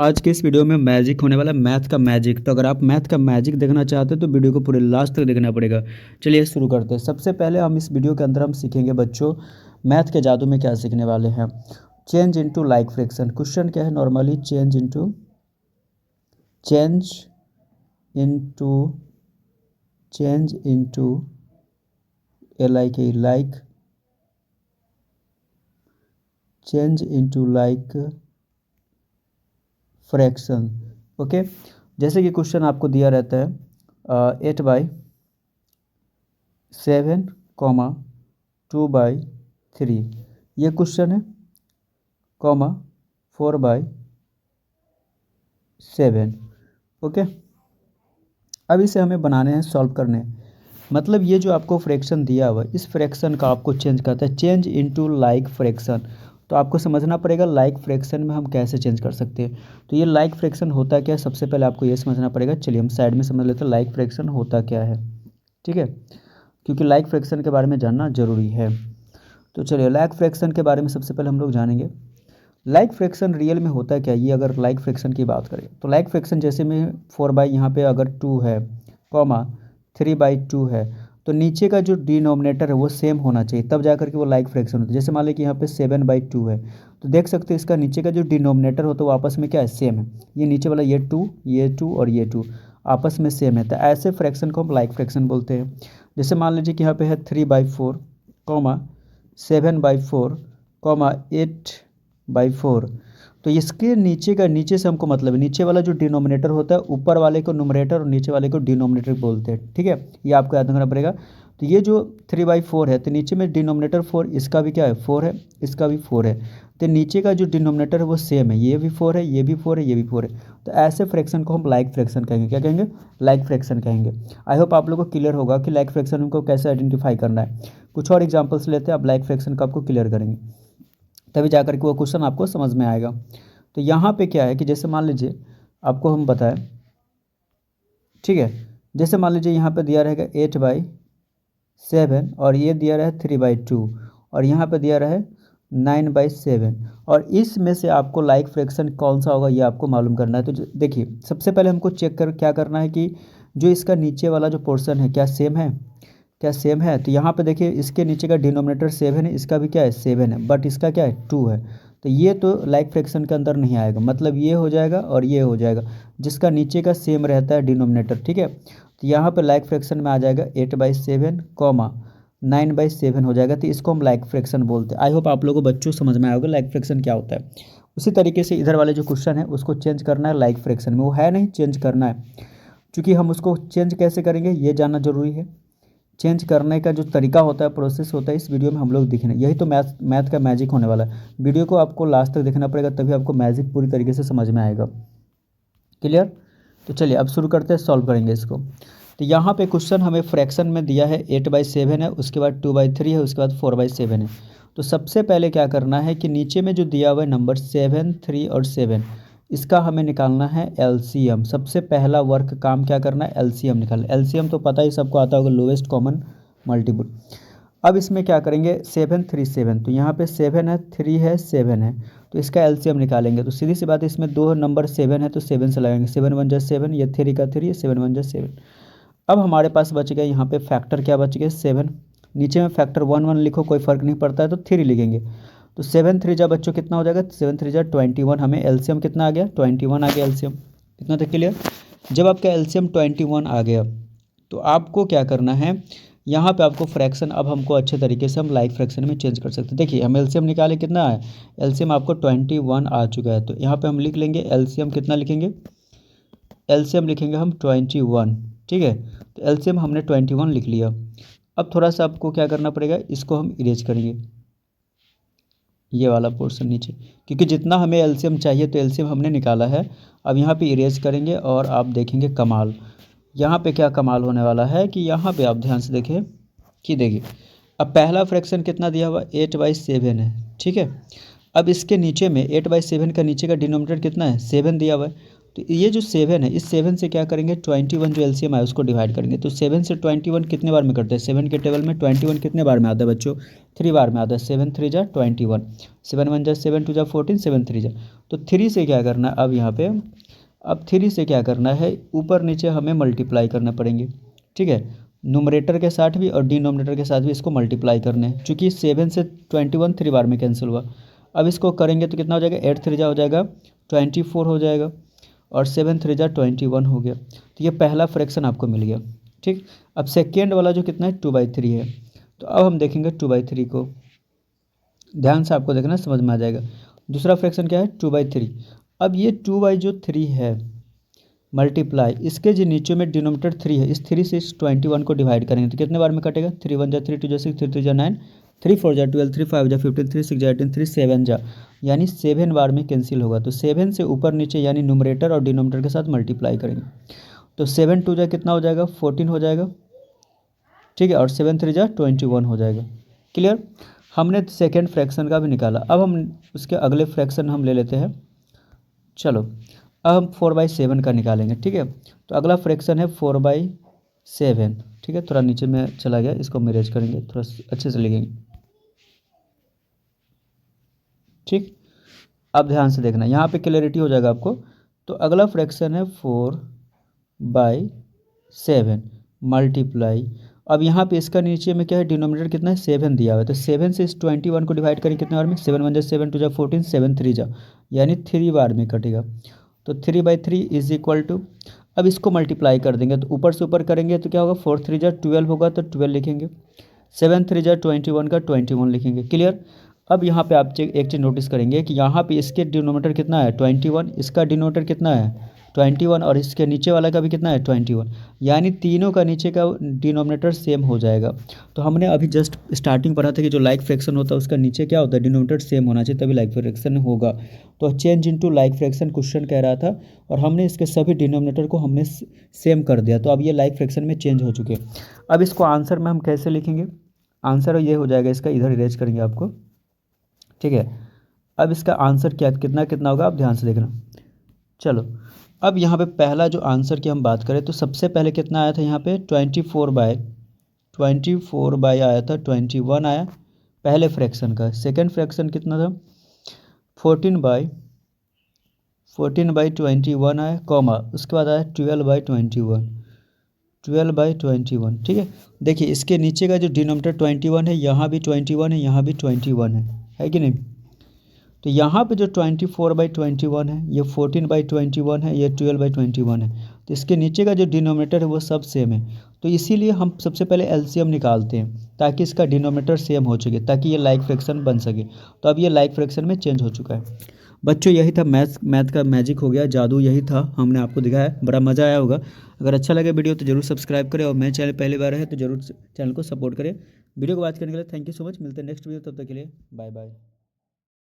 आज के इस वीडियो में मैजिक होने वाला है, मैथ का मैजिक। तो अगर आप मैथ का मैजिक देखना चाहते हैं तो वीडियो को पूरे लास्ट तक देखना पड़ेगा। चलिए शुरू करते हैं। सबसे पहले हम इस वीडियो के अंदर हम सीखेंगे बच्चों, मैथ के जादू में क्या सीखने वाले हैं। Change into like fraction. Question क्या है normally, change into change into like fraction. Okay, जैसे कि क्वेश्चन आपको दिया रहता है 8/7, 2/3 ये क्वेश्चन है, 4/7। ओके, अब इसे हमें बनाने हैं, सॉल्व करने हैं। मतलब ये जो आपको फ्रैक्शन दिया हुआ है, इस फ्रैक्शन का आपको चेंज करता है, चेंज इनटू लाइक फ्रैक्शन। तो आपको समझना पड़ेगा लाइक फ्रैक्शन में हम कैसे चेंज कर सकते हैं। तो ये लाइक फ्रैक्शन होता क्या है, सबसे पहले आपको ये समझना पड़ेगा। चलिए हम साइड में समझ लेते हैं लाइक फ्रैक्शन होता क्या है, ठीक है, क्योंकि लाइक फ्रैक्शन के बारे में जानना जरूरी है। तो चलिए लाइक फ्रैक्शन के बारे में सबसे पहले हम लोग जानेंगे। लाइक फ्रैक्शन रियल में होता है क्या, ये अगर लाइक फ्रैक्शन की बात करें तो लाइक फ्रैक्शन जैसे में 4 यहाँ पे अगर 2 है, 3/2 है, तो नीचे का जो डिनोमिनेटर है वो सेम होना चाहिए, तब जाकर के वो लाइक फ्रैक्शन होता है। जैसे मान लें कि यहाँ पे 7/2 है, तो देख सकते हैं इसका नीचे का जो डिनोमिनेटर होता है वो आपस में क्या है, सेम है। ये नीचे वाला ये 2 और ये 2 आपस में सेम है, तो ऐसे फ्रैक्शन को हम लाइक फ्रैक्शन बोलते हैं। जैसे मान लीजिए कि यहाँ पे है 3/4, 7/4, 8/4। तो इसके नीचे से हमको मतलब है, नीचे वाला जो डिनोमिनेटर होता है ऊपर वाले को न्यूमरेटर और नीचे वाले को डिनोमिनेटर बोलते हैं, ठीक है, ये आपको याद रखना पड़ेगा। तो ये जो 3/4 है, तो नीचे में डिनोमिनेटर 4, इसका भी क्या है 4 है, इसका भी 4 है, तो नीचे का जो डिनोमिनेटर है वो सेम है, ये भी 4 है, ये भी 4 है, ये भी 4 है। तो ऐसे फ्रैक्शन को हम लाइक फ्रैक्शन कहेंगे। क्या कहेंगे, लाइक फ्रैक्शन कहेंगे। आई होप आप लोगों को क्लियर होगा कि लाइक फ्रैक्शन को कैसे आइडेंटिफाई करना है। कुछ और एग्जाम्पल्स लेते हैं, आप लाइक फ्रैक्शन को आपको क्लियर करेंगे, तभी जाकर के वो क्वेश्चन आपको समझ में आएगा। तो यहाँ पे क्या है कि जैसे मान लीजिए आपको हम बताएं, ठीक है, जैसे मान लीजिए यहाँ पे दिया रहेगा 8/7 और ये दिया रहा है 3/2 और यहाँ पे दिया रहा है 9/7, और इसमें से आपको लाइक फ्रैक्शन कौन सा होगा ये आपको मालूम करना है। तो देखिए सबसे पहले हमको चेक कर क्या करना है कि जो इसका नीचे वाला जो पोर्शन है क्या सेम है, क्या सेम है। तो यहाँ पे देखिए इसके नीचे का डिनोमिनेटर 7 है, इसका भी क्या है 7 है, बट इसका क्या है 2 है। तो ये तो लाइक फ्रैक्शन के अंदर नहीं आएगा, मतलब ये हो जाएगा और ये हो जाएगा, जिसका नीचे का सेम रहता है डिनोमिनेटर, ठीक है। तो यहाँ पे लाइक फ्रैक्शन में आ जाएगा 8/7, 9/7 हो जाएगा, तो इसको हम लाइक फ्रैक्शन बोलते हैं। आई होप आप लोगों को बच्चों समझ में आएगा लाइक फ्रैक्शन क्या होता है। उसी तरीके से इधर वाले जो क्वेश्चन है उसको चेंज करना है लाइक फ्रैक्शन में, वो है नहीं, चेंज करना है। क्योंकि हम उसको चेंज कैसे करेंगे ये जानना जरूरी है। चेंज करने का जो तरीका होता है, प्रोसेस होता है, इस वीडियो में हम लोग दिखेंगे। यही तो मैथ का मैजिक होने वाला है। वीडियो को आपको लास्ट तक देखना पड़ेगा, तभी आपको मैजिक पूरी तरीके से समझ में आएगा। क्लियर। तो चलिए अब शुरू करते हैं, सॉल्व करेंगे इसको। तो यहाँ पे क्वेश्चन हमें फ्रैक्शन में दिया है 8/7 है, उसके बाद 2/3 है, उसके बाद 4/7 है। तो सबसे पहले क्या करना है कि नीचे में जो दिया हुआ है नंबर 7, 3 और 7, इसका हमें निकालना है एलसीएम। सबसे पहला वर्क काम क्या करना है, एलसीएम निकालना। एलसीएम तो पता ही सबको आता होगा, लोवेस्ट कॉमन मल्टीपल। अब इसमें क्या करेंगे 7, 3, 7, तो यहाँ पे 7 है, 3 है, 7 है, तो इसका एलसीएम निकालेंगे। तो सीधी सी बात है, इसमें दो नंबर 7 है तो 7 से लगाएंगे, 7 1 जा 7, ये 3 का 3, 7 1 जा 7। अब हमारे पास बच गया यहाँ पे फैक्टर, क्या बच गया 7। नीचे में फैक्टर 1 1 लिखो, कोई फर्क नहीं पड़ता है, तो 3 लिखेंगे। तो 7 3 जा बच्चों कितना हो जाएगा, 7 3 जा 21। हमें एलसीएम कितना आ गया, 21 आ गया एलसीएम। इतना तक क्लियर। जब आपका एलसीएम 21 आ गया तो आपको क्या करना है, यहाँ पे आपको फ्रैक्शन, अब हमको अच्छे तरीके से हम लाइक फ्रैक्शन में चेंज कर सकते हैं। देखिए हम एलसीएम निकाले, कितना है एलसीएम आपको 21 आ चुका है, तो यहाँ पे हम लिख लेंगे एलसीएम कितना लिखेंगे, एलसीएम लिखेंगे हम 21, ठीक है। तो एलसीएम हमने 21 लिख लिया। अब थोड़ा सा आपको क्या करना पड़ेगा, इसको हम इरेज करेंगे, ये वाला पोर्शन नीचे, क्योंकि जितना हमें एलसीएम चाहिए तो एलसीएम हमने निकाला है। अब यहाँ पे इरेज करेंगे और आप देखेंगे कमाल। यहाँ पे क्या कमाल होने वाला है कि यहाँ पे आप ध्यान से देखें कि देखिए अब पहला फ्रैक्शन कितना दिया हुआ 8/7 है, ठीक है। अब इसके नीचे में 8/7 का नीचे का डिनोमिनेटर कितना है 7 दिया हुआ है, तो ये जो 7 है, इस 7 से क्या करेंगे, 21 जो एलसीएम है उसको डिवाइड करेंगे। तो 7 से 21 कितने बार में करते हैं, 7 के टेबल में 21 कितने बार में आता है बच्चों, 3 बार में आता है। 7 3 जा 21, 7 1 जा 7 2 जा 14, 7 3 जा। तो 3 से क्या करना है अब यहाँ पे, अब 3 से क्या करना है, ऊपर नीचे हमें मल्टीप्लाई करना पड़ेंगे, ठीक है। न्यूमरेटर के साथ भी और डिनोमिनेटर के साथ भी इसको मल्टीप्लाई करना है, चूँकि 7 से 21 3 बार में कैंसिल हुआ। अब इसको करेंगे तो कितना हो जाएगा, 8 3 जा हो जाएगा 24 हो जाएगा, और 7 3 जा 21 हो गया। तो ये पहला फ्रैक्शन आपको मिल गया, ठीक। अब सेकेंड वाला जो कितना है 2/3 है। तो अब हम देखेंगे 2/3 को, ध्यान से आपको देखना, समझ में आ जाएगा। दूसरा फ्रैक्शन क्या है 2/3। अब ये 2/3 है मल्टीप्लाई, इसके जो नीचे में डिनोमिनेटर 3 है, इस 3 से इस 21 को डिवाइड करेंगे तो कितने बार में कटेगा, 3 1 जा 3 2 जा 6 3 3 जा 9 3 4 जा 12 3 5 जा 15 3 6 जा 18 3 7 जा, यानी 7 बार में कैंसिल होगा। तो 7 से ऊपर नीचे यानी न्यूमरेटर और डिनोमिनेटर के साथ मल्टीप्लाई करेंगे। तो 7 2 जा कितना हो जाएगा 14 हो जाएगा, ठीक है, और 7 3 जा 21 हो जाएगा। क्लियर, हमने सेकेंड फ्रैक्शन का भी निकाला। अब हम उसके अगले फ्रैक्शन हम ले लेते हैं। चलो अब हम 4/7 का निकालेंगे, ठीक है। तो अगला फ्रैक्शन है 4/7, ठीक है। थोड़ा नीचे में चला गया, इसको मैरेज करेंगे, थोड़ा अच्छे से लिखेंगे, ठीक। अब ध्यान से देखना, यहाँ पे क्लैरिटी हो जाएगा आपको। तो अगला फ्रैक्शन है 4/7 मल्टीप्लाई, अब यहाँ पे इसका नीचे में क्या है, डिनोमिनेटर कितना है 7 दिया हुआ है। तो 7 से इस 21 को डिवाइड करें कितने बार में, 7 1 जा 7 2 जा 14 7 3 जा, यानी 3 बार में कटेगा। तो 3/3 इज इक्वल टू, अब इसको मल्टीप्लाई कर देंगे तो ऊपर से ऊपर करेंगे तो क्या होगा, 4 3 जा 12 होगा तो 12 लिखेंगे, 7 3 जा 21 का 21 लिखेंगे। क्लियर। अब यहाँ पे आप एक चीज़ नोटिस करेंगे कि यहाँ पे इसके डिनोमिनेटर कितना है 21, इसका डिनोमिनेटर कितना है 21, और इसके नीचे वाला का भी कितना है 21, यानी तीनों का नीचे का डिनोमिनेटर सेम हो जाएगा। तो हमने अभी जस्ट स्टार्टिंग पढ़ा था कि जो लाइक फ्रैक्शन होता है उसका नीचे क्या होता है, डिनोमिनेटर सेम होना चाहिए तभी लाइक फ्रैक्शन होगा। तो change into like fraction question कह रहा था, और हमने इसके सभी डिनोमिनेटर को हमने सेम कर दिया, तो अब ये लाइक फ्रैक्शन में चेंज हो चुके हैं। अब इसको आंसर में हम कैसे लिखेंगे, आंसर ये हो जाएगा इसका, इधर इरेज करेंगे आपको, ठीक है। अब इसका आंसर क्या कितना कितना होगा, आप ध्यान से देखना। चलो अब यहाँ पे पहला जो आंसर की हम बात करें तो सबसे पहले कितना आया था यहाँ पे 24/24 आया था, 21 आया पहले फ्रैक्शन का। सेकंड फ्रैक्शन कितना था 14/21 आया, कॉमा उसके बाद आया 12/21, ठीक है। देखिए इसके नीचे का जो डिनोमिनेटर 21 है, यहाँ भी 21 है, यहाँ भी 21 है कि नहीं। तो यहाँ पे जो 24/21 है, ये 14/21 है, ये 12/21 है, तो इसके नीचे का जो डिनोमिनेटर है वो सब सेम है। तो इसीलिए हम सबसे पहले एलसीएम निकालते हैं ताकि इसका डिनोमिनेटर सेम हो सके, ताकि ये लाइक फ्रैक्शन बन सके। तो अब ये लाइक फ्रैक्शन में चेंज हो चुका है। बच्चों यही था मैथ का मैजिक हो गया, जादू यही था, हमने आपको दिखाया, बड़ा मज़ा आया होगा। अगर अच्छा लगे वीडियो तो जरूर सब्सक्राइब करें, और मेरे चैनल पहली बार है तो जरूर चैनल को सपोर्ट करें। वीडियो को वॉच करने के लिए थैंक यू सो मच, मिलते हैं नेक्स्ट वीडियो, तब तक के लिए बाय बाय।